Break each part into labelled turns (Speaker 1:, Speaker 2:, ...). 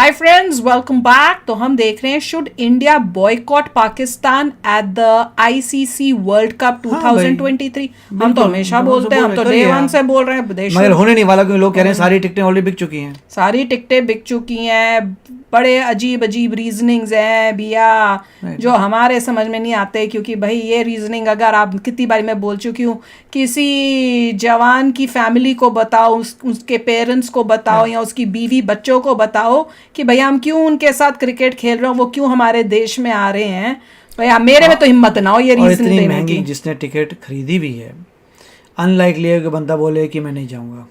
Speaker 1: Hi friends, welcome back. तो हम देख रहे हैं should India boycott Pakistan at the ICC world cup 2023। हम तो हमेशा बोलते हैं, हम तो डे वन से बोल रहे हैं
Speaker 2: मगर होने नहीं वाला, क्योंकि लोग कह रहे हैं सारी टिकटें ऑलरेडी बिक चुकी हैं।
Speaker 1: सारी टिकटें बिक चुकी हैं। बड़े अजीब अजीब रीजनिंग्स हैं भैया जो हमारे समझ में नहीं आते, क्योंकि भाई ये रीजनिंग अगर आप कितनी बारी मैं बोल चुकी हूँ, किसी जवान की फैमिली को बताओ, उसके पेरेंट्स को बताओ या उसकी बीवी बच्चों को बताओ कि भैया हम क्यों उनके साथ क्रिकेट खेल रहे हो, वो क्यों हमारे देश में आ रहे हैं, भैया मेरे में तो हिम्मत ना हो ये रीजन देने की।
Speaker 2: जिसने टिकट खरीदी भी है, अनलाइकली है कि बंदा बोले कि मैं नहीं जाऊंगा।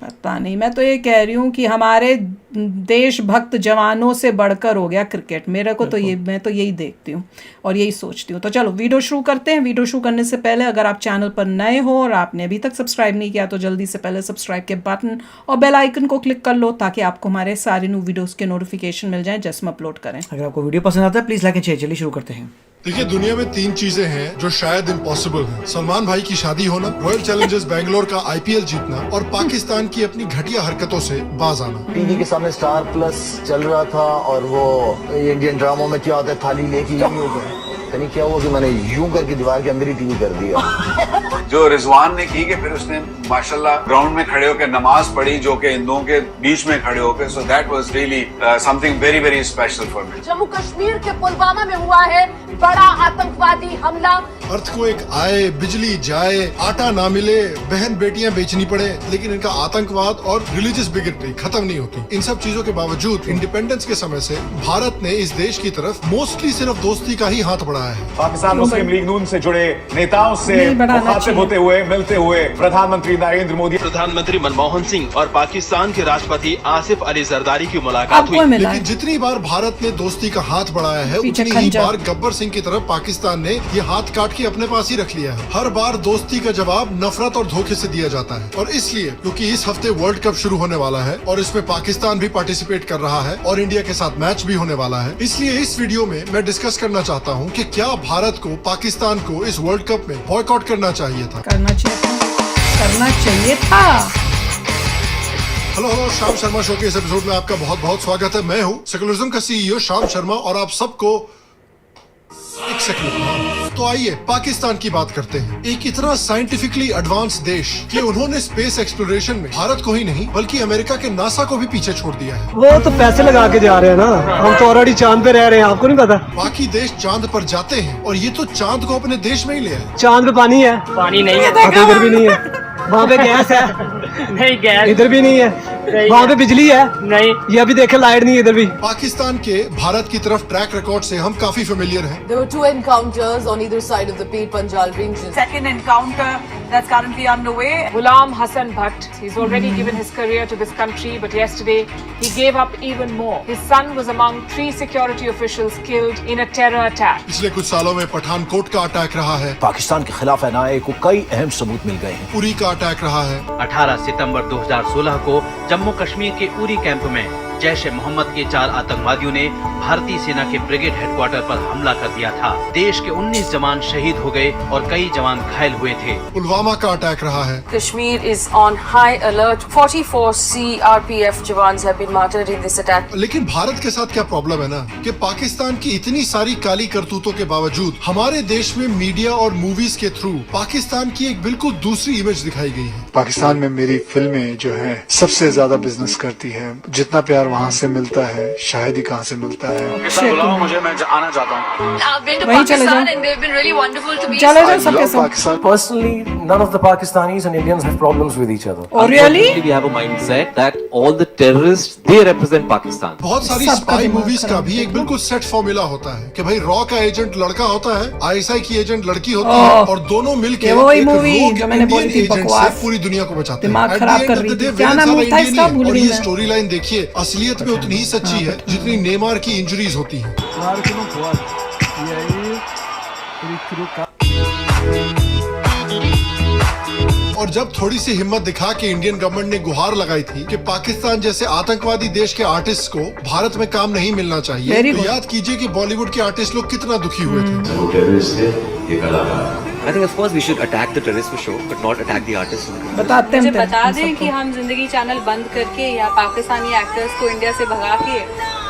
Speaker 1: पता नहीं, मैं तो ये कह रही हूँ कि हमारे देशभक्त जवानों से बढ़कर हो गया क्रिकेट। मेरे को तो ये, मैं तो यही देखती हूँ और यही सोचती हूँ। तो चलो वीडियो शुरू करते हैं। वीडियो शुरू करने से पहले अगर आप चैनल पर नए हो और आपने अभी तक सब्सक्राइब नहीं किया तो जल्दी से पहले सब्सक्राइब के बटन और बेल आइकन को क्लिक कर लो, ताकि आपको हमारे सारे न्यू वीडियोस के नोटिफिकेशन मिल जाए जैसे हम अपलोड करें।
Speaker 2: अगर आपको वीडियो पसंद आता है प्लीज लाइक एंड शेयर। चलिए शुरू करते हैं।
Speaker 3: देखिए, दुनिया में 3 चीजें हैं जो शायद इम्पॉसिबल हैं। सलमान भाई की शादी होना, रॉयल चैलेंजर्स बैंगलोर का आईपीएल जीतना और पाकिस्तान की अपनी घटिया हरकतों से बाज आना।
Speaker 4: टीवी के सामने स्टार प्लस चल रहा था और वो इंडियन ड्रामों में क्या होता है, थाली लेके यूं हो गए। नहीं क्या हुआ कि मैंने यूं करके दीवार के अंदर ही टीवी कर दिया।
Speaker 5: जो रिजवान ने की कि फिर उसने माशाल्लाह ग्राउंड में खड़े होकर नमाज पढ़ी, जो कि हिंदुओं के बीच में खड़े होकर, so that was really something very very special for me.
Speaker 6: Jammu Kashmir के पुलवामा में हुआ है बड़ा आतंकवादी हमला।
Speaker 3: अर्थक्वेक आए, बिजली जाए, आटा ना मिले, बहन बेटियां बेचनी पड़े, लेकिन इनका आतंकवाद और रिलीजियस बिगेटरी खत्म नहीं होती। इन सब चीजों के बावजूद इंडिपेंडेंस के समय से भारत ने इस देश की तरफ मोस्टली सिर्फ दोस्ती का ही हाथ बढ़ाया है।
Speaker 7: पाकिस्तान मुस्लिम लीग नून से जुड़े नेताओं से मुखातिब होते हुए मिलते हुए प्रधानमंत्री नरेंद्र मोदी,
Speaker 8: प्रधानमंत्री मनमोहन सिंह और पाकिस्तान के राष्ट्रपति आसिफ अली जरदारी की मुलाकात हुई।
Speaker 3: लेकिन जितनी बार भारत ने दोस्ती का हाथ बढ़ाया है, उतनी ही बार गब्बर सिंह की तरफ पाकिस्तान ने ये हाथ काट के अपने पास ही रख लिया है। हर बार दोस्ती का जवाब नफरत और धोखे से दिया जाता है, और इसलिए क्योंकि इस हफ्ते वर्ल्ड कप शुरू होने वाला है और इसमें पाकिस्तान भी पार्टिसिपेट कर रहा है और इंडिया के साथ मैच भी होने वाला है, इसलिए इस वीडियो में मैं डिस्कस करना चाहता हूँ कि क्या भारत को पाकिस्तान को इस वर्ल्ड कप में बॉयकॉट करना चाहिए था। हेलो, श्याम शर्मा शो के इस एपिसोड में आपका बहुत बहुत स्वागत है। मैं हूँ सेकुलरिज्म का सीईओ श्याम शर्मा और आप सबको एक सेकंड। तो आइए पाकिस्तान की बात करते हैं। एक इतना साइंटिफिकली एडवांस देश कि उन्होंने स्पेस एक्सप्लोरेशन में भारत को ही नहीं बल्कि अमेरिका के नासा को भी पीछे छोड़ दिया है।
Speaker 9: वो तो पैसे लगा के जा रहे हैं ना, हम तो ऑलरेडी चांद पे रह रहे हैं, आपको नहीं पता।
Speaker 3: बाकी देश चांद पर जाते हैं और ये तो चांद को अपने देश में ही ले आए।
Speaker 9: चांद पे पानी है? पानी नहीं है, इधर भी नहीं है। वहाँ पे गैस है? नहीं, गैस इधर भी नहीं है। वहाँ पे बिजली है? नहीं। ये अभी देखे लाइट नहीं है इधर भी।
Speaker 3: पाकिस्तान के भारत की तरफ ट्रैक रिकॉर्ड से हम काफी फेमिलियर हैं।
Speaker 6: There were 2 encounters on either side of the Pir Panjal region.
Speaker 10: Second encounter that's currently underway. Ghulam Hassan Bhatt, he's already given his career to this country, but yesterday he gave up even more. His son was among 3 security officials killed in a terror attack.
Speaker 3: पिछले कुछ सालों में पठानकोट का attack रहा है।
Speaker 4: पाकिस्तान के खिलाफ NIA को कई अहम सबूत मिल गए हैं।
Speaker 3: उरी का अटैक रहा है।
Speaker 8: 18 सितंबर 2016 को जम्मू कश्मीर के उरी कैंप में जैश ए मोहम्मद के 4 आतंकवादियों ने भारतीय सेना के ब्रिगेड हेडक्वार्टर पर हमला कर दिया था। देश के 19 जवान शहीद हो गए और कई जवान घायल हुए थे।
Speaker 3: पुलवामा का अटैक रहा है।
Speaker 6: Kashmir is on high alert. 44 CRPF jawans have been martyred in this attack.
Speaker 3: लेकिन भारत के साथ क्या प्रॉब्लम है ना कि पाकिस्तान की इतनी सारी काली करतूतों के बावजूद हमारे देश में मीडिया और मूवीज के थ्रू पाकिस्तान की एक बिल्कुल दूसरी इमेज दिखाई गई है।
Speaker 11: पाकिस्तान में मेरी फिल्में जो है सबसे ज्यादा बिजनेस करती है। जितना प्यार वहाँ से मिलता है शायद ही कहाँ से मिलता है।
Speaker 5: बुलाओ मुझे, मैं आना चाहता हूँ।
Speaker 1: वहीं चले जाओ, चले जाओ सबके साथ।
Speaker 9: Personally, none of the Pakistanis and Indians have problems with each other.
Speaker 1: Oh really?
Speaker 8: We have a mindset that all the terrorists they represent Pakistan.
Speaker 3: बहुत सारी स्पाई मूवीज का भी एक बिल्कुल सेट फॉर्मूला होता है कि भाई रॉ का एजेंट लड़का होता है, आईएसआई की एजेंट लड़की होती है और दोनों मिलकर
Speaker 1: वही मूवी जो मैंने बोली थी बकवास,
Speaker 3: पूरी दुनिया को बचाते हैं।
Speaker 1: दिमाग खराब कर रही थी। क्या नाम था इसका, भूल
Speaker 3: और
Speaker 1: गई
Speaker 3: ये
Speaker 1: मैं।
Speaker 3: स्टोरी लाइन देखिए, असलियत में उतनी ही सच्ची है जितनी नेमार की इंजरीज होती हैं। और जब थोड़ी सी हिम्मत दिखा के इंडियन गवर्नमेंट ने गुहार लगाई थी कि पाकिस्तान जैसे आतंकवादी देश के आर्टिस्ट को भारत में काम नहीं मिलना चाहिए, तो याद कीजिए कि बॉलीवुड के आर्टिस्ट लोग कितना दुखी हुए थे।
Speaker 12: वो टेररिस्ट थे, ये कलाकार। I think of course we should attack the terrorists for sure, but not attack the artists.
Speaker 1: बताते
Speaker 6: मुझे
Speaker 1: हैं
Speaker 6: बता दें कि हम जिंदगी चैनल बंद करके या पाकिस्तानी एक्टर्स को इंडिया से भगा के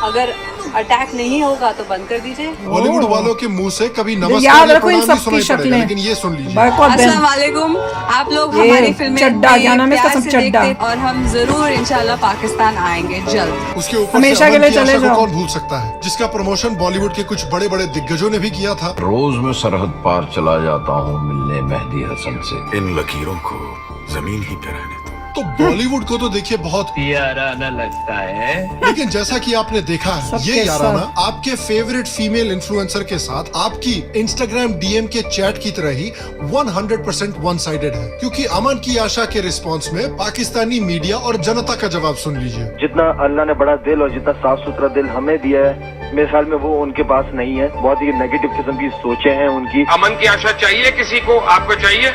Speaker 6: अगर अटैक नहीं होगा तो बंद कर दीजिए।
Speaker 3: बॉलीवुड वालों के मुंह से कभी
Speaker 1: याद
Speaker 3: नमस्कार या
Speaker 1: रखो इन
Speaker 3: प्रणाम नहीं
Speaker 1: सबकी
Speaker 3: सुनाई पड़ेगा,
Speaker 1: शक्लें।
Speaker 3: लेकिन ये सुन लीजिए।
Speaker 6: अस्सलाम वालेकुम, आप लोग
Speaker 1: ये
Speaker 6: हमारी फिल्में
Speaker 1: चड्डा, क्या नाम है इसका,
Speaker 6: प्यार
Speaker 1: सब
Speaker 6: से
Speaker 1: चड्डा।
Speaker 6: देखते और हम जरूर इंशाल्लाह पाकिस्तान आएंगे जल्द।
Speaker 3: उसके ऊपर
Speaker 1: हमेशा के लिए
Speaker 3: से अमन की
Speaker 1: चले
Speaker 3: आशा को
Speaker 1: जाओ।
Speaker 3: कौन भूल सकता है, जिसका प्रमोशन बॉलीवुड के कुछ बड़े बड़े दिग्गजों ने भी किया था।
Speaker 13: रोज मैं सरहद पार चला जाता हूँ मिलने मेहदी हसन से। इन लकीरों को जमीन ही पे रहने दो।
Speaker 3: तो बॉलीवुड को तो देखिए बहुत
Speaker 9: याराना लगता है।
Speaker 3: लेकिन जैसा कि आपने देखा है,
Speaker 1: सबके
Speaker 3: ये याराना
Speaker 1: साथ।
Speaker 3: आपके फेवरेट फीमेल इन्फ्लुएंसर के साथ आपकी इंस्टाग्राम डीएम के चैट की तरह ही 100% वन साइडेड है, क्योंकि अमन की आशा के रिस्पांस में पाकिस्तानी मीडिया और जनता का जवाब सुन लीजिए।
Speaker 14: जितना अल्लाह ने बड़ा दिल और जितना साफ सुथरा दिल हमें दिया है, मेरे ख्याल में वो उनके पास नहीं है। बहुत ही नेगेटिव किस्म की सोचें हैं उनकी।
Speaker 15: अमन की आशा चाहिए किसी को, आपको चाहिए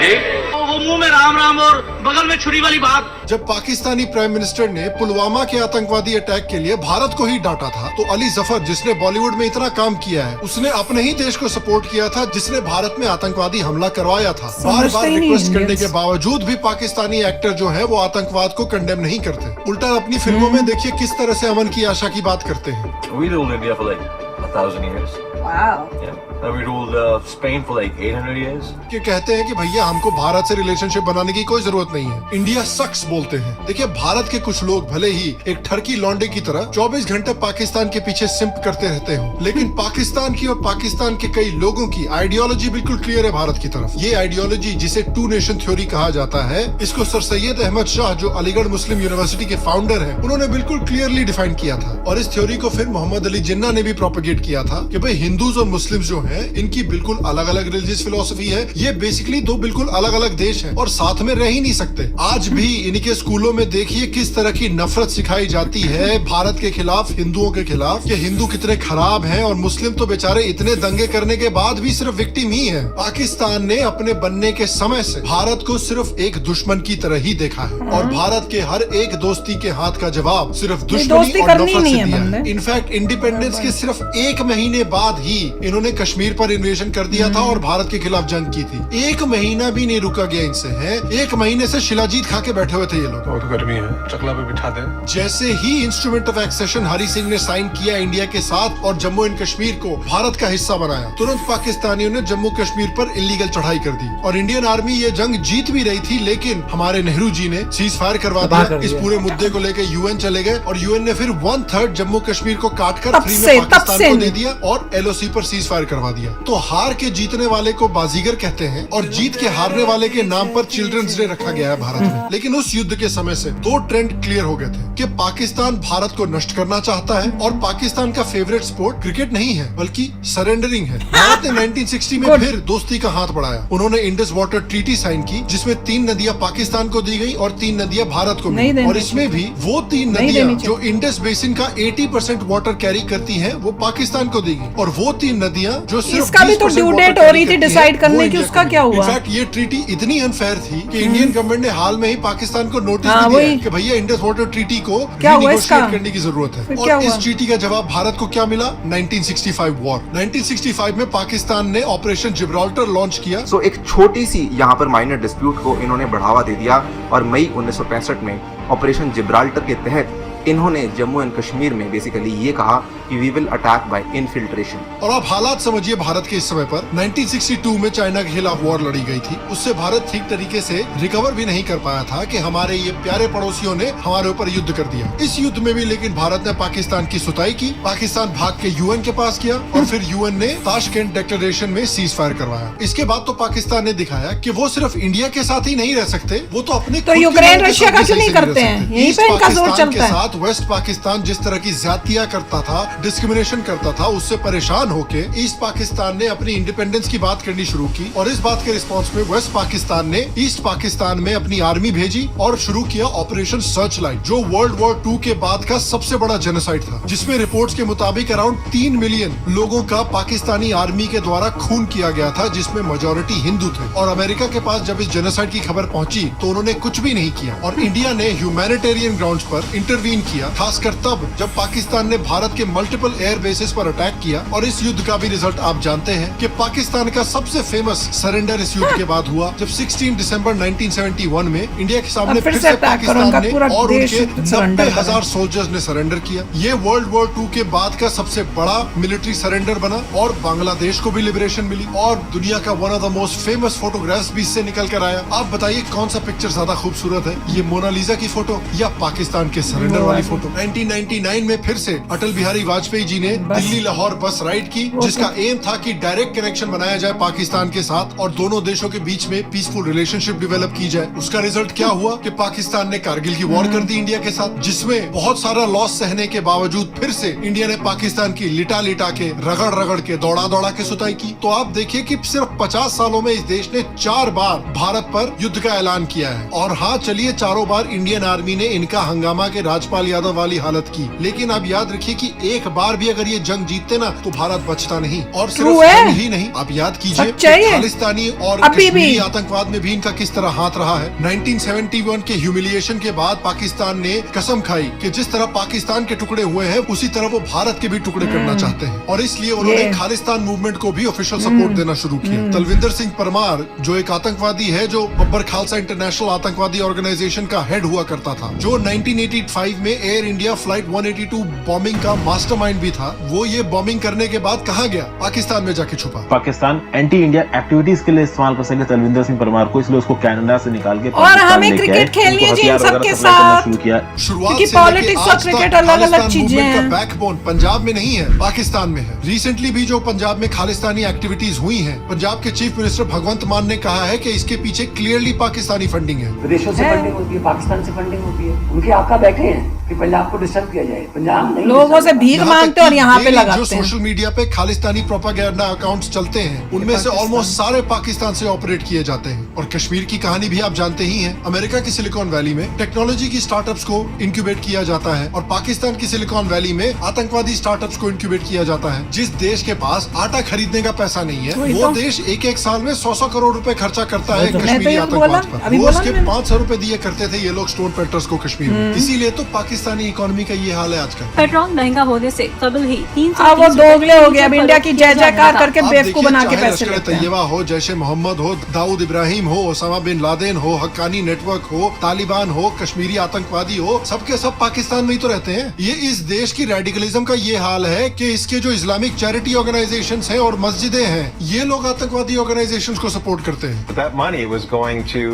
Speaker 15: जी?
Speaker 9: वो मुंह में राम राम और बगल में छुरी वाली बात।
Speaker 3: जब पाकिस्तानी प्राइम मिनिस्टर ने पुलवामा के आतंकवादी अटैक के लिए भारत को ही डांटा था, तो अली जफर, जिसने बॉलीवुड में इतना काम किया है, उसने अपने ही देश को सपोर्ट किया था जिसने भारत में आतंकवादी हमला करवाया था। बार बार
Speaker 1: ही नहीं
Speaker 3: रिक्वेस्ट करने
Speaker 1: इंडियंस।
Speaker 3: के बावजूद भी पाकिस्तानी एक्टर जो है वो आतंकवाद को कंडेम नहीं करते, उल्टा अपनी फिल्मों में देखिए किस तरह से अमन की आशा की बात करते हैं।
Speaker 16: We ruled India for like 1,000 years.
Speaker 6: Wow.
Speaker 16: Yeah. And we ruled Spain for like 800 years.
Speaker 3: कि कहते हैं कि भैया हमको भारत से रिलेशनशिप बनाने की कोई जरूरत नहीं है, इंडिया सक्स बोलते हैं। देखिए भारत के कुछ लोग भले ही एक ठरकी लौंडे की तरह 24 घंटे पाकिस्तान के पीछे सिंप करते रहते हो, लेकिन पाकिस्तान की और पाकिस्तान के कई लोगों की आइडियोलॉजी बिल्कुल क्लियर है भारत की तरफ। ये आइडियोलॉजी जिसे टू नेशन थ्योरी कहा जाता है, इसको सर सैयद अहमद शाह, जो अलीगढ़ मुस्लिम यूनिवर्सिटी के फाउंडर है, उन्होंने बिल्कुल क्लियरली डिफाइन किया था। और इस थ्योरी को फिर मोहम्मद अली जिन्ना ने भी प्रोपेगेट किया था कि भाई हिंदूज और मुस्लिम जो है इनकी बिल्कुल अलग अलग रिलीजियस फिलोसफी है, ये बेसिकली दो बिल्कुल अलग अलग देश हैं और साथ में रह ही नहीं सकते। आज भी इनके स्कूलों में देखिए किस तरह की नफरत सिखाई जाती है भारत के खिलाफ, हिंदुओं के खिलाफ, कि हिंदू कितने खराब हैं और मुस्लिम तो बेचारे इतने दंगे करने के बाद भी सिर्फ विक्टिम ही है। पाकिस्तान ने अपने बनने के समय से भारत को सिर्फ एक दुश्मन की तरह ही देखा है और भारत के हर एक दोस्ती के हाथ का जवाब सिर्फ दुश्मनी
Speaker 1: दोस्ती
Speaker 3: और
Speaker 1: करनी
Speaker 3: नफरत
Speaker 1: नहीं
Speaker 3: से
Speaker 1: है
Speaker 3: दिया है।
Speaker 1: हमने।
Speaker 3: इनफैक्ट इंडिपेंडेंस के सिर्फ 1 महीने बाद ही इन्होंने कश्मीर पर इन्वेजन कर दिया था और भारत के खिलाफ जंग की थी। 1 महीना भी नहीं रुका गया इनसे, है 1 महीने से शिलाजीत खा के बैठे हुए थे ये लोग।
Speaker 15: बहुत गर्मी है, चकला पे बिठा दे।
Speaker 3: जैसे ही instrument of accession Hari Singh ने साइन किया इंडिया के साथ और जम्मू एंड कश्मीर को भारत का हिस्सा बनाया, तुरंत पाकिस्तानियों ने जम्मू कश्मीर पर इलीगल चढ़ाई कर दी और इंडियन आर्मी ये जंग जीत भी रही थी, लेकिन हमारे नेहरू जी ने सीज फायर करवा दिया। इस पूरे मुद्दे को लेकर यूएन चले गए और यूएन ने फिर 1/3 जम्मू कश्मीर को काटकर फ्री में पाकिस्तान को दे दिया और एलओसी पर सीज फायर करवा दिया। तो हार के जीतने वाले को बाजीगर कहते हैं और जीत के हारने वाले के नाम पर चिल्ड्रंस डे रखा गया है भारत में। लेकिन उस युद्ध के समय से 2 ट्रेंड क्लियर हो गए थे कि पाकिस्तान भारत को नष्ट करना चाहता है और पाकिस्तान का फेवरेट स्पोर्ट क्रिकेट नहीं है बल्कि सरेंडरिंग है। भारत ने 1960 में फिर दोस्ती का हाथ बढ़ाया। उन्होंने इंडस वाटर ट्रीटी साइन की, जिसमें 3 नदियां पाकिस्तान को दी गई और 3 नदियां भारत को मिली। और इसमें भी वो 3 नदियां जो इंडस बेसिन का 80% वाटर कैरी करती हैं, वो पाकिस्तान को दी गई और वो 3 नदियां जो सिर्फ
Speaker 1: इसका भी तो ड्यू डेट हो रही थी डिसाइड करने की, उसका क्या हुआ?
Speaker 3: इनफैक्ट ये ट्रीटी इतनी अनफेयर थी कि इंडियन गवर्नमेंट ने हाल में ही पाकिस्तान को नोटिस दिया है कि भैया इंडस वाटर ट्रीटी को रीनेगोशिएट करने की जरूरत है। और इस ट्रीटी का जवाब भारत को क्या मिला? 1965 वॉर। 1965 में पाकिस्तान ने ऑपरेशन जिब्राल्टर लॉन्च किया।
Speaker 17: सो एक छोटी सी यहाँ पर माइनर डिस्प्यूट को इन्होंने बढ़ावा दे दिया और मई 1965 में ऑपरेशन जिब्राल्टर के तहत इन्होंने जम्मू एंड कश्मीर में बेसिकली ये कहा कि we will attack by infiltration.
Speaker 3: और आप हालात समझिए भारत के इस समय पर। 1962 में चाइना के खिलाफ वॉर लड़ी गई थी, उससे भारत ठीक तरीके से रिकवर भी नहीं कर पाया था कि हमारे ये प्यारे पड़ोसियों ने हमारे ऊपर युद्ध कर दिया। इस युद्ध में भी लेकिन भारत ने पाकिस्तान की सुताई की, पाकिस्तान भाग के यूएन के पास किया और फिर यूएन ने ताशकेंट डिक्लेरेशन में सीज फायर करवाया। इसके बाद तो पाकिस्तान ने दिखाया कि वो सिर्फ इंडिया के साथ ही नहीं रह सकते, वो तो अपने
Speaker 1: तो यूक्रेन रशिया का क्यों नहीं करते हैं? यहीं पे इनका जोर चलता है।
Speaker 3: वेस्ट पाकिस्तान जिस तरह की ज्यादतियां करता था, डिस्क्रिमिनेशन करता था, उससे परेशान होके ईस्ट पाकिस्तान ने अपनी इंडिपेंडेंस की बात करनी शुरू की और इस बात के रिस्पांस में वेस्ट पाकिस्तान ने ईस्ट पाकिस्तान में अपनी आर्मी भेजी और शुरू किया ऑपरेशन सर्च लाइट, जो वर्ल्ड वॉर 2 के बाद का सबसे बड़ा जेनोसाइड था, जिसमें रिपोर्ट्स के मुताबिक अराउंड 3 मिलियन लोगों का पाकिस्तानी आर्मी के द्वारा खून किया गया था, जिसमें मेजॉरिटी हिंदू थे। और अमेरिका के पास जब इस जेनोसाइड की खबर पहुंची तो उन्होंने कुछ भी नहीं किया और इंडिया ने ह्यूमैनिटेरियन ग्राउंड्स पर इंटरवीन किया, खासकर तब जब पाकिस्तान ने भारत के मल्टीपल एयर बेसिस पर अटैक किया। और इस युद्ध का भी रिजल्ट आप जानते हैं कि पाकिस्तान का सबसे फेमस सरेंडर इस युद्ध के बाद हुआ, जब 16 दिसंबर 1971 में इंडिया के सामने फिर से पाकिस्तान ने और उनके 90,000 सोल्जर्स ने सरेंडर किया। ये वर्ल्ड वॉर 2 के बाद का सबसे बड़ा मिलिट्री सरेंडर बना और बांग्लादेश को भी लिबरेशन मिली और दुनिया का one of the most famous photographs भी इससे निकल कर आया। आप बताइए कौन सा पिक्चर ज्यादा खूबसूरत है, ये मोनालिसा की फोटो या पाकिस्तान के सरेंडर वाली फोटो। 1999 में फिर से अटल बिहारी वाजपेयी जी ने दिल्ली लाहौर बस राइड की, जिसका एम था कि डायरेक्ट कनेक्शन बनाया जाए पाकिस्तान के साथ और दोनों देशों के बीच में पीसफुल रिलेशनशिप डेवलप की जाए। उसका रिजल्ट क्या हुआ कि पाकिस्तान ने कारगिल की वॉर कर दी इंडिया के साथ, जिसमें बहुत सारा लॉस सहने के बावजूद फिर से इंडिया ने पाकिस्तान की लिटा लिटा के रगड़ रगड़ के दौड़ा दौड़ा के सुताई की। तो आप देखिए कि सिर्फ 50 सालों में इस देश ने 4 बार भारत पर युद्ध का ऐलान किया है। और हाँ चलिए, चारों बार इंडियन आर्मी ने इनका हंगामा के राजपाल यादव वाली हालत की, लेकिन आप याद रखिए कि एक बार भी अगर ये जंग जीतते ना तो भारत बचता नहीं। और सिर्फ ही नहीं, आप याद कीजिए खालिस्तानी और कश्मीरी आतंकवाद में भी इनका किस तरह हाथ रहा है। 1971 के ह्यूमिलिएशन के बाद पाकिस्तान ने कसम खाई कि जिस तरह पाकिस्तान के टुकड़े हुए हैं उसी तरह वो भारत के भी टुकड़े करना चाहते हैं और इसलिए उन्होंने खालिस्तान मूवमेंट को भी ऑफिशियल सपोर्ट देना शुरू किया। तलविंदर सिंह परमार जो एक आतंकवादी है, जो बब्बर खालसा इंटरनेशनल आतंकवादी ऑर्गेनाइजेशन का हेड हुआ करता था, जो 1985 में एयर इंडिया फ्लाइट 182 बॉम्बिंग का मास्टरमाइंड भी था, वो ये बॉम्बिंग करने के बाद कहाँ गया? पाकिस्तान में जाके छुपा।
Speaker 18: पाकिस्तान एंटी इंडिया एक्टिविटीज के लिए इस्तेमाल कर सके तलविंदर सिंह परमार को, इसलिए उसको कनाडा से निकाल के
Speaker 1: और हमें क्रिकेट खेलनी है जी इन सबके साथ।
Speaker 3: शुरुआत से पॉलिटिक्स और क्रिकेट अलग-अलग चीजें हैं। बैकबोन पंजाब में नहीं है, पाकिस्तान में है। रिसेंटली भी जो पंजाब में खालिस्तानी एक्टिविटीज हुई हैं, पंजाब के चीफ मिनिस्टर भगवंत मान ने कहा है कि इसके पीछे क्लियरली पाकिस्तानी फंडिंग है।
Speaker 19: विदेशों से फंडिंग होती है, पाकिस्तान से फंडिंग होती है। उनके आका बैठे हैं कि पंजाब को डिस्टर्ब किया जाए, पंजाब नहीं।
Speaker 1: लोगों से भीख मांगते और यहाँ पे लगाते हैं।
Speaker 3: जो सोशल मीडिया पे खालिस्तानी प्रोपेगेंडा अकाउंट्स चलते हैं, उनमें से ऑलमोस्ट सारे पाकिस्तान से ऑपरेट किए जाते हैं। और कश्मीर की कहानी भी आप जानते ही हैं। अमेरिका की सिलिकॉन वैली में टेक्नोलॉजी की स्टार्टअप्स को इंक्यूबेट किया जाता है और पाकिस्तान की सिलिकॉन वैली में आतंकवादी स्टार्टअप्स को इंक्यूबेट किया जाता है। जिस देश के पास आटा खरीदने का पैसा नहीं है, वो देश एक साल में 100 करोड़ रुपए खर्चा करता है कश्मीरी आतंकवाद पर। वो उसके 500 रुपए दिए करते थे ये लोग स्टोन पेल्टर्स को कश्मीर में। इसीलिए तो पाकिस्तानी इकोनॉमी का ये हाल है आजकल।
Speaker 6: पेट्रोल महंगा होने से कबल ही 3
Speaker 1: वो दोगले हो गया। अब इंडिया की जय जयकार करके बेवकूफ बना के पैसे लेते हैं।
Speaker 3: तैयबा हो, जैशे मोहम्मद हो, दाऊद इब्राहिम हो, ओसामा बिन लादेन हो, हक्कानी नेटवर्क हो, तालिबान हो, कश्मीरी आतंकवादी हो, सबके सब पाकिस्तान में ही तो रहते हैं। ये इस देश की रेडिकलिज्म का ये हाल है कि इसके जो इस्लामिक चैरिटी ऑर्गेनाइजेशंस हैं और मस्जिदें हैं, ये लोग आतंकवादी ऑर्गेनाइजेशंस को सपोर्ट करते हैं।
Speaker 20: That money was going to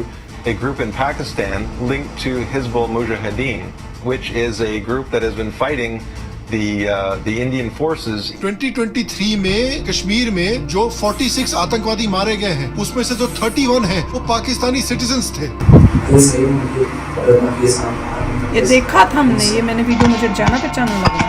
Speaker 20: a group in Pakistan linked to Hizbul Mujahideen, which is a group that has been fighting the Indian forces.
Speaker 3: 2023 में कश्मीर में जो 46 आतंकवादी मारे गए हैं, उसमें से जो 31 हैं वो पाकिस्तानी सिटीजन्स थे।
Speaker 1: ये देखा था हमने, ये मैंने वीडियो, मुझे जाना पहचाना लगा।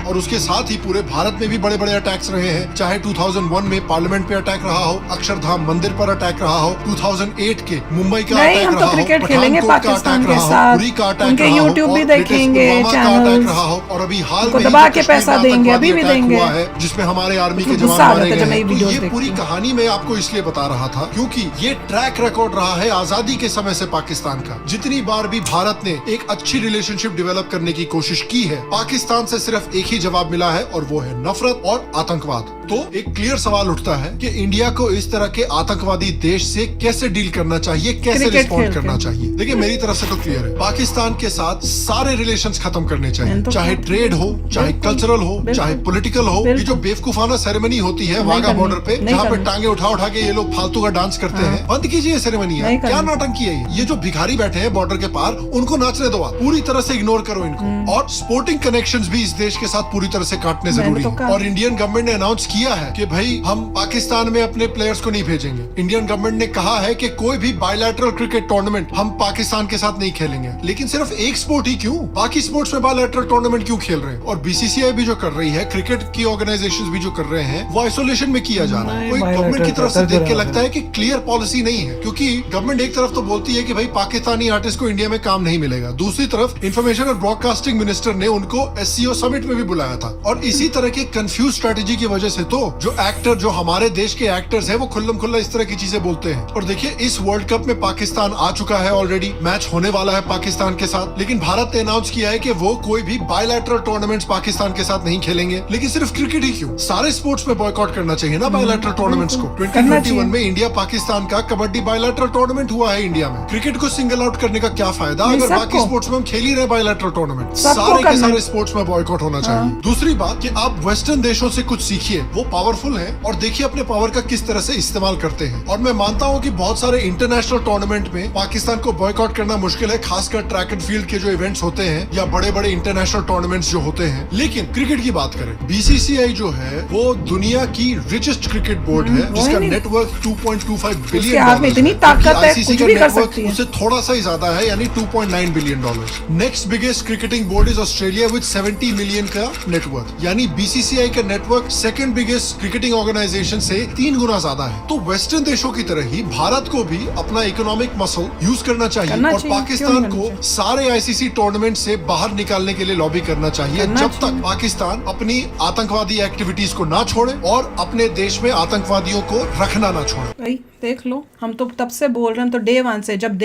Speaker 3: और उसके साथ ही पूरे भारत में भी बड़े बड़े अटैक्स रहे हैं, चाहे 2001 में पार्लियामेंट पे अटैक रहा हो, अक्षरधाम मंदिर पर अटैक रहा हो, 2008 के मुंबई का अटैक रहा हो,
Speaker 1: क्रिकेट खेलेंगे पाकिस्तान के साथ,
Speaker 3: उरी का अटैक
Speaker 1: उनके यूट्यूब भी देखेंगे,
Speaker 3: चैनल रहा हो, और अभी हाल में
Speaker 1: दबा के पैसा देंगे, अभी भी देंगे,
Speaker 3: हुआ है जिसमें हमारे आर्मी के जवान मारे गए हैं। ये पूरी कहानी मैं आपको इसलिए बता रहा था क्योंकि ये ट्रैक रिकॉर्ड रहा है आजादी के समय से पाकिस्तान का। जितनी बार भी भारत ने एक अच्छी रिलेशनशिप डेवलप करने की कोशिश की है, पाकिस्तान से सिर्फ एक ही जवाब मिला है और वो है नफरत और आतंकवाद। तो एक क्लियर सवाल उठता है कि इंडिया को इस तरह के आतंकवादी देश से कैसे डील करना चाहिए, कैसे रिस्पॉन्ड करना चाहिए। देखिए मेरी तरफ से तो क्लियर है, पाकिस्तान के साथ सारे रिलेशंस खत्म करने चाहिए, चाहे ट्रेड हो, चाहे कल्चरल हो, चाहे पॉलिटिकल हो। ये जो बेवकूफाना सेरेमनी होती है वाघा बॉर्डर पे, जहाँ पे टांगे उठा उठा के ये लोग फालतू का डांस करते हैं, बंद कीजिए सेरेमनी। क्या नौटंकी है ये? जो भिखारी बैठे हैं बॉर्डर के पार, उनको नाचने दो, पूरी तरह से इग्नोर करो इनको। और स्पोर्टिंग कनेक्शंस भी इस देश के साथ पूरी तरह से काटने जरूरी है। और इंडियन गवर्नमेंट ने अनाउंस किया है कि भाई हम पाकिस्तान में अपने प्लेयर्स को नहीं भेजेंगे। इंडियन गवर्नमेंट ने कहा है कि कोई भी बायलैटरल क्रिकेट टूर्नामेंट हम पाकिस्तान के साथ नहीं खेलेंगे। लेकिन सिर्फ एक स्पोर्ट ही क्यों, बाकी स्पोर्ट्स में बायलैटरल टूर्नामेंट क्यों खेल रहे हैं? और बीसीसीआई भी जो कर रही है, क्रिकेट की ऑर्गेनाइजेशंस भी जो कर रहे हैं, वो आइसोलेशन में किया जा रहा है। कोई गवर्नमेंट की तरफ से देख के लगता है कि क्लियर पॉलिसी नहीं है, क्योंकि गवर्नमेंट एक तरफ तो बोलती है कि भाई पाकिस्तानी आर्टिस्ट को इंडिया में काम नहीं मिलेगा, दूसरी तरफ इंफॉर्मेशन और ब्रॉडकास्टिंग मिनिस्टर ने उनको SCO समिट में भी बुलाया था। और इसी तरह के कंफ्यूज स्ट्रेटेजी की वजह से से तो जो एक्टर, जो हमारे देश के एक्टर्स हैं, वो खुल्लम खुल्ला इस तरह की चीजें बोलते हैं। और देखिए, इस वर्ल्ड कप में पाकिस्तान आ चुका है ऑलरेडी, मैच होने वाला है पाकिस्तान के साथ, लेकिन भारत ने अनाउंस किया है कि वो कोई भी बायलैटरल टूर्नामेंट्स पाकिस्तान के साथ नहीं खेलेंगे। लेकिन सिर्फ क्रिकेट ही क्यों, सारे स्पोर्ट्स में बॉयकॉट करना चाहिए ना बायलैटरल टूर्नामेंट्स को। 2021 में इंडिया पाकिस्तान का कबड्डी बायलैटरल टूर्नामेंट हुआ है इंडिया में। क्रिकेट को सिंगल आउट करने का क्या फायदा अगर बाकी स्पोर्ट्स में हम खेल ही रहे बायलैटरल टूर्नामेंट। सारे के सारे स्पोर्ट्स में बॉयकॉट होना चाहिए। दूसरी बात कि आप वेस्टर्न देशों से कुछ सीखिए, वो पावरफुल है और देखिए अपने पावर का किस तरह से इस्तेमाल करते हैं। और मैं मानता हूँ कि बहुत सारे इंटरनेशनल टूर्नामेंट में पाकिस्तान को बॉयकॉट करना मुश्किल है, खासकर ट्रैक एंड फील्ड के जो इवेंट्स होते हैं या बड़े बड़े इंटरनेशनल टूर्नामेंट्स जो होते हैं। लेकिन क्रिकेट की बात करें, बीसीसीआई जो है वो दुनिया की रिचेस्ट क्रिकेट बोर्ड है, जिसका नेटवर्क 2.25 बिलियन
Speaker 1: इतनी ताकत है, कुछ भी कर सकती है।
Speaker 3: उससे थोड़ा सा ही ज्यादा है, यानी 2.9 billion dollars. Next biggest cricketing board is Australia with 70 million का नेटवर्क, यानी बीसीसीआई का network second biggest cricketing organisation से 3 गुना ज्यादा है। तो वेस्टर्न देशों की तरह ही भारत को भी अपना इकोनॉमिक मसल यूज करना चाहिए और पाकिस्तान को सारे आईसीसी टूर्नामेंट से बाहर निकालने के लिए लॉबी करना चाहिए, जब तक पाकिस्तान अपनी आतंकवादी एक्टिविटीज को ना छोड़े और अपने देश में आतंकवादियों को रखना ना छोड़े।
Speaker 1: देख लो, हम तो तब से बोल रहे हैं, तो डे वन से, जब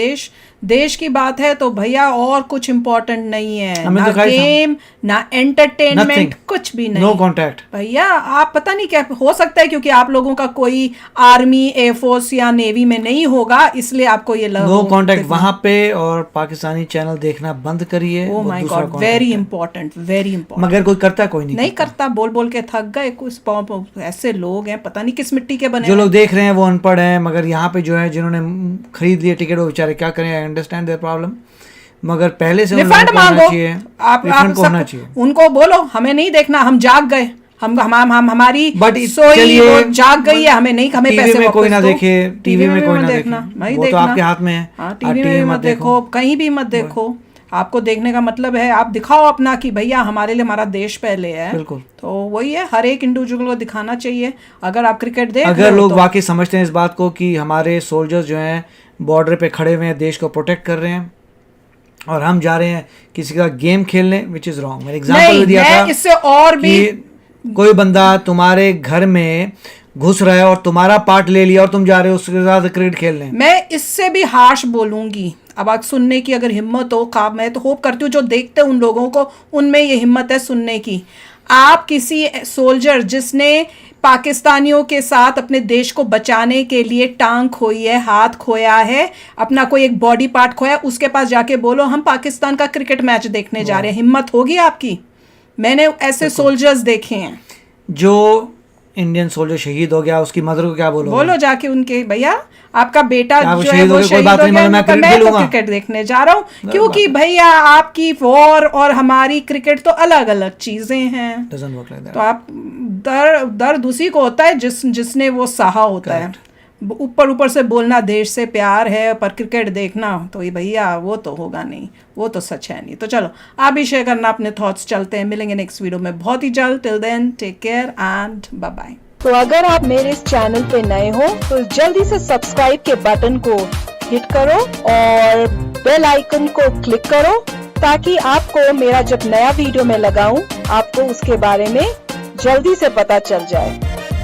Speaker 1: देश की बात है तो भैया और कुछ इम्पोर्टेंट नहीं है, ना गेम ना एंटरटेनमेंट, कुछ भी नहीं,
Speaker 2: नो कॉन्टैक्ट।
Speaker 1: भैया आप पता नहीं क्या हो सकता है, क्योंकि आप लोगों का कोई आर्मी, एयरफोर्स या नेवी में नहीं होगा, इसलिए आपको ये
Speaker 2: नो कॉन्टैक्ट वहां पे। और पाकिस्तानी चैनल देखना बंद करिए।
Speaker 1: Oh my God, very important, very important.
Speaker 2: मगर कोई करता कोई नहीं
Speaker 1: करता, बोल बोल के थक गए। कुछ ऐसे लोग हैं, पता नहीं किस मिट्टी के बने।
Speaker 2: जो लोग देख रहे हैं वो अनपढ़ हैं, मगर यहाँ पे जो है जिन्होंने खरीद लिए टिकट, वो बेचारे क्या करें, आई अंडरस्टैंड देयर प्रॉब्लम, मगर पहले से
Speaker 1: रिफंड मांगो,
Speaker 2: आप होना चाहिए।
Speaker 1: उनको बोलो हमें नहीं देखना, हम जाग गए, हम हमारी सोई वो जाग गई है, हमें नहीं, हमें पैसे
Speaker 2: में कोई ना देखे, टीवी में कोई ना देखना, वो तो आपके हाथ में है।
Speaker 1: टीवी में मत देखो, कहीं भी मत देखो। आपको देखने का मतलब है आप दिखाओ अपना कि भैया हमारे लिए हमारा देश पहले है।
Speaker 2: बिल्कुल,
Speaker 1: तो वही है, हर एक इंडिविजुअल को दिखाना चाहिए। अगर आप क्रिकेट देख,
Speaker 2: अगर लोग वाकई समझते हैं इस बात को कि हमारे सोल्जर्स जो हैं बॉर्डर पे खड़े हुए हैं, देश को प्रोटेक्ट कर रहे हैं, और हम जा रहे हैं किसी का गेम खेलने, विच इज रॉन्ग। मैंने एग्जांपल दिया था,
Speaker 1: इससे और भी
Speaker 2: कोई बंदा तुम्हारे घर में घुस रहा है और तुम्हारा पार्ट ले लिया और तुम जा रहे हो उसके साथ क्रिकेट खेलने।
Speaker 1: मैं इससे भी हार्श बोलूंगी, अब आज सुनने की अगर हिम्मत हो, मैं तो होप करती हूँ जो देखते हैं उन लोगों को, उनमें ये हिम्मत है सुनने की। आप किसी सोल्जर जिसने पाकिस्तानियों के साथ अपने देश को बचाने के लिए टांग खोई है, हाथ खोया है, अपना कोई एक बॉडी पार्ट खोया, उसके पास जाके बोलो हम पाकिस्तान का क्रिकेट मैच देखने जा रहे हैं, हिम्मत होगी आपकी? मैंने ऐसे सोल्जर्स देखे हैं।
Speaker 2: जो इंडियन सोल्जर शहीद हो गया, उसकी मदर को क्या बोलो
Speaker 1: जाके उनके, भैया आपका बेटा जो है वो शहीद हो गया, मैं तो क्रिकेट देखने जा रहा हूँ, क्योंकि भैया आपकी वॉर और हमारी क्रिकेट तो अलग अलग चीजें हैं। तो आप दर्द उसी को होता है जिसने वो सहा होता है। ऊपर से बोलना देश से प्यार है, पर क्रिकेट देखना तो ये भैया वो तो होगा नहीं, वो तो सच है नहीं। तो चलो आप भी शेयर करना अपने थॉट्स, चलते हैं, मिलेंगे नेक्स्ट वीडियो में बहुत ही जल्द। Till then take care and bye bye.
Speaker 21: तो अगर आप मेरे इस चैनल पे नए हो तो जल्दी से सब्सक्राइब के बटन को हिट करो और बेल आइकन को क्लिक करो, ताकि आपको मेरा जब नया वीडियो मैं लगाऊं आपको उसके बारे में जल्दी से पता चल जाए।